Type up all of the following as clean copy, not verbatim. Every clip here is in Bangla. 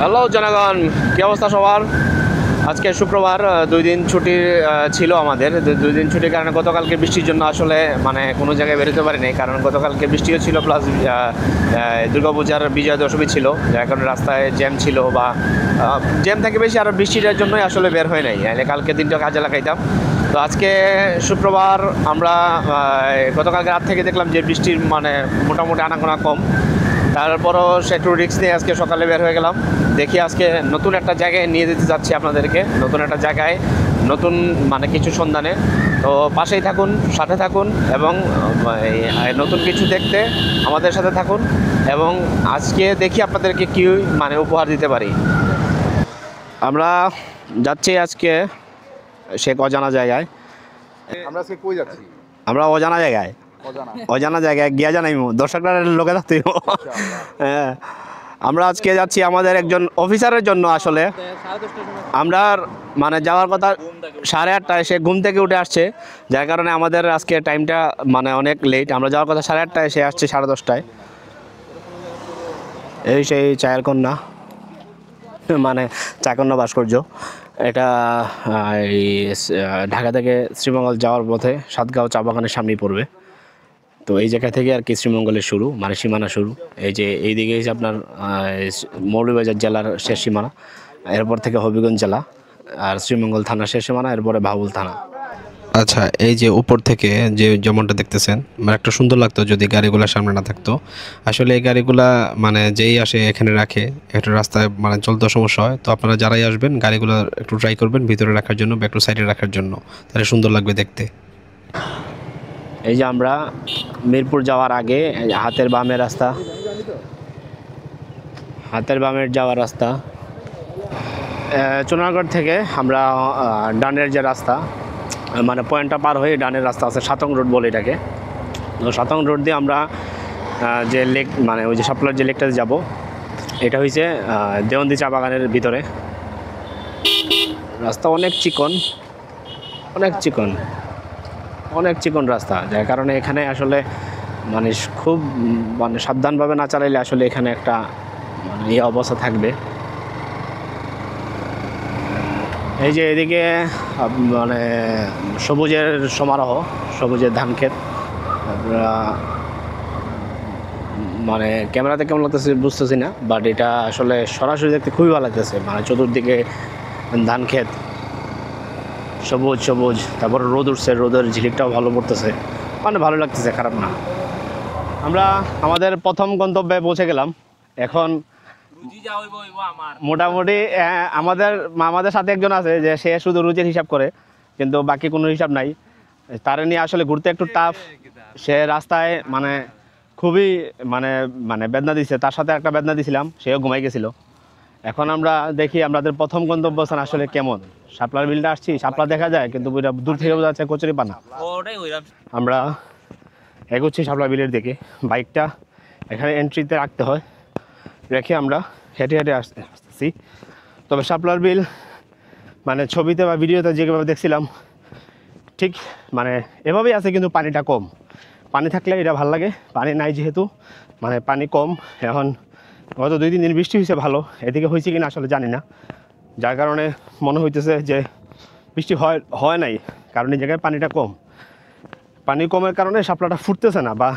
হ্যালো জনগণ, কি অবস্থা সবার? আজকে শুক্রবার, 2 দিন ছুটি ছিল আমাদের। 2 দিন ছুটির কারণে গতকালকে বৃষ্টির জন্য আসলে কোনো জায়গায় বেরোতে পারিনি, কারণ গতকালকে বৃষ্টিও ছিল, প্লাস দুর্গাপূজার বিজয়া দশমী ছিল, যার কারণে রাস্তায় জ্যাম ছিল, বা জ্যাম থেকে বেশি আর বৃষ্টিটার জন্যই আসলে বের হয় নাই। কালকে দিনটা কাজে লাগাইতাম। তো আজকে শুক্রবার আমরা গতকালকে রাত থেকে দেখলাম যে বৃষ্টির মোটামুটি আনাগোনা কম। তারপরও সে একটু রিস্ক নিয়ে আজকে সকালে বের হয়ে গেলাম। দেখি আজকে নতুন একটা জায়গায় নিয়ে যেতে যাচ্ছি আপনাদেরকে, নতুন একটা জায়গায়, নতুন কিছু সন্ধানে। তো পাশেই থাকুন, সাথে থাকুন, এবং নতুন কিছু দেখতে আমাদের সাথে থাকুন, এবং আজকে দেখি আপনাদেরকে কী উপহার দিতে পারি। আমরা যাচ্ছি আজকে সে অজানা জায়গায়। আমরা অজানা জায়গায় গিয়া জানাই দর্শকরা লোকে থাকতে। হ্যাঁ, আমরা আজকে যাচ্ছি আমাদের একজন অফিসারের জন্য। আসলে আমরা যাওয়ার কথা 8:30টায়, সে ঘুম থেকে উঠে আসছে, যার কারণে আমাদের আজকে টাইমটা অনেক লেট। আমরা যাওয়ার কথা 8:30টায়, সে আসছে 10:30টায়। এই সেই চায়ের কন্যা, চাকন্যা ভাস্কর্য। এটা এই ঢাকা থেকে শ্রীমঙ্গল যাওয়ার পথে সাতগাঁও চা বাগানের সামনেই পড়বে। তো এই জায়গা থেকে আর কি শ্রীমঙ্গলের শুরু, সীমানা শুরু। এই যে এইদিকে হচ্ছে আপনার মৌলভীবাজার জেলার শেষ সীমানা, এরপর থেকে হবিগঞ্জ জেলা, আর শ্রীমঙ্গল থানার শেষ সীমানা, এরপরে ভাউল থানা। আচ্ছা, এই যে উপর থেকে যেমনটা দেখতেছেন, একটা সুন্দর লাগতো যদি গাড়িগুলো সামনে না থাকতো। আসলে এই গাড়িগুলা যেই আসে এখানে রাখে, একটা রাস্তায় চলতে সমস্যা হয়। তো আপনারা যারাই আসবেন গাড়িগুলো একটু ট্রাই করবেন ভিতরে রাখার জন্য বা একটু সাইডে রাখার জন্য, তাহলে সুন্দর লাগবে দেখতে। এই যে আমরা মিরপুর যাওয়ার আগে হাতের বামের রাস্তা, হাতের বামের যাওয়ার রাস্তা। চুনারগড় থেকে আমরা ডানের যে রাস্তা, পয়েন্টটা পার হয়ে ডানের রাস্তা আছে, 7 রোড বলে এটাকে। তো 7 রোড দিয়ে আমরা যে লেক, ওই যে শাপলার যে লেকটাতে যাব, এটা হয়েছে দেওয়ান্দি চা বাগানের ভিতরে। রাস্তা অনেক চিকন, অনেক চিকন রাস্তা, যার কারণে এখানে আসলে খুব সাবধানভাবে না চালাইলে আসলে এখানে একটা অবস্থা থাকবে। এই যে এদিকে সবুজের সমারোহ, সবুজের ধান ক্ষেত। ক্যামেরাতে কেমন লাগতেছে বুঝতেছি না, বাট এটা আসলে সরাসরি দেখতে খুবই ভালো লাগতেছে। চতুর্দিকে ধান ক্ষেত, সবুজ। তারপর রোদ উঠছে, রোদের ঝিলিকটাও ভালো পড়তেছে, ভালো লাগতেছে, খারাপ না। আমরা আমাদের প্রথম গন্তব্যে পৌঁছে গেলাম। এখন মোটামুটি আমাদের সাথে একজন আছে যে সে শুধু রুজির হিসাব করে, কিন্তু বাকি কোনো হিসাব নাই। তারে নিয়ে আসলে ঘুরতে একটু টাফ। সে রাস্তায় খুবই বেদনা দিছে, তার সাথে একটা বেদনা দিছিলাম, সেও ঘুমাই গেছিল। এখন আমরা দেখি আমাদের প্রথম গন্তব্যস্থান আসলে কেমন। শাপলার বিলটা আসছি, শাপলা দেখা যায়, কিন্তু দূর থেকে বোঝা যাচ্ছে কচুরি পানা। আমরা এগোচ্ছি শাপলা বিলের দিকে। বাইকটা এখানে এন্ট্রিতে রাখতে হয়, রেখে আমরা হেঁটে আসতেছি। তবে শাপলার বিল ছবিতে বা ভিডিওতে যেভাবে দেখছিলাম ঠিক এভাবেই আছে, কিন্তু পানিটা কম। পানি থাকলে এটা ভালো লাগে, পানি নাই যেহেতু পানি কম। এখন গত 2-3 দিন বৃষ্টি হয়েছে ভালো, এদিকে হয়েছে কিনা আসলে জানি না, যার কারণে মনে হইতেছে যে বৃষ্টি হয় নাই, কারণ এই জায়গায় পানিটা কম। পানি কমের কারণে শাপলাটা ফুটতেছে না, বা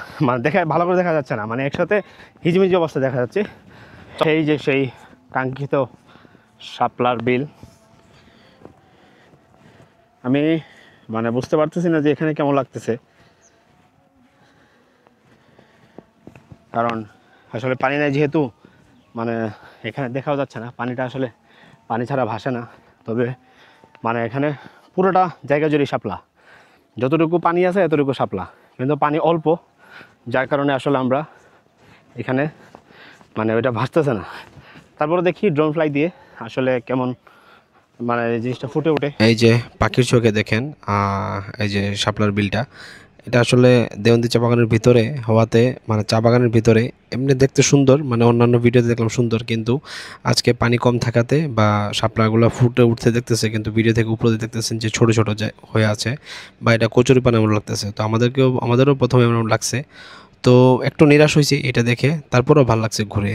ভালো করে দেখা যাচ্ছে না, একসাথে হিজিমিজি অবস্থা দেখা যাচ্ছে। এই যে সেই কাঙ্ক্ষিত শাপলার বিল। আমি বুঝতে পারতেছি না যে এখানে কেমন লাগতেছে, কারণ আসলে পানি নাই যেহেতু এখানে দেখাও যাচ্ছে না। পানিটা আসলে পানি ছাড়া ভাসে না। তবে এখানে পুরোটা জায়গা জুড়ে শাপলা, যতটুকু পানি আছে এতটুকু শাপলা, কিন্তু পানি অল্প, যার কারণে আসলে আমরা এখানে ওইটা ভাসতেছে না। তারপরে দেখি ড্রোন ফ্লাই দিয়ে আসলে কেমন এই জিনিসটা ফুটে ওঠে। এই যে পাখির চোখে দেখেন, এই যে শাপলার বিলটা, এটা আসলে দেওয়ান্দি চা বাগানের ভিতরে হওয়াতে চা বাগানের ভিতরে এমনি দেখতে সুন্দর, অন্যান্য ভিডিওতে দেখলাম সুন্দর, কিন্তু আজকে পানি কম থাকাতে বা শাপলাগুলো ফুটে উঠতে দেখতেছে, কিন্তু ভিডিও থেকে উপরে দেখতেছেন যে ছোট ছোট হয়ে আছে, বা এটা কচুরিপানা এমন লাগতেছে। তো আমাদেরও প্রথমে এমন লাগছে, তো একটু নিরাশ হয়েছি এটা দেখে, তারপরেও ভালো লাগছে ঘুরে।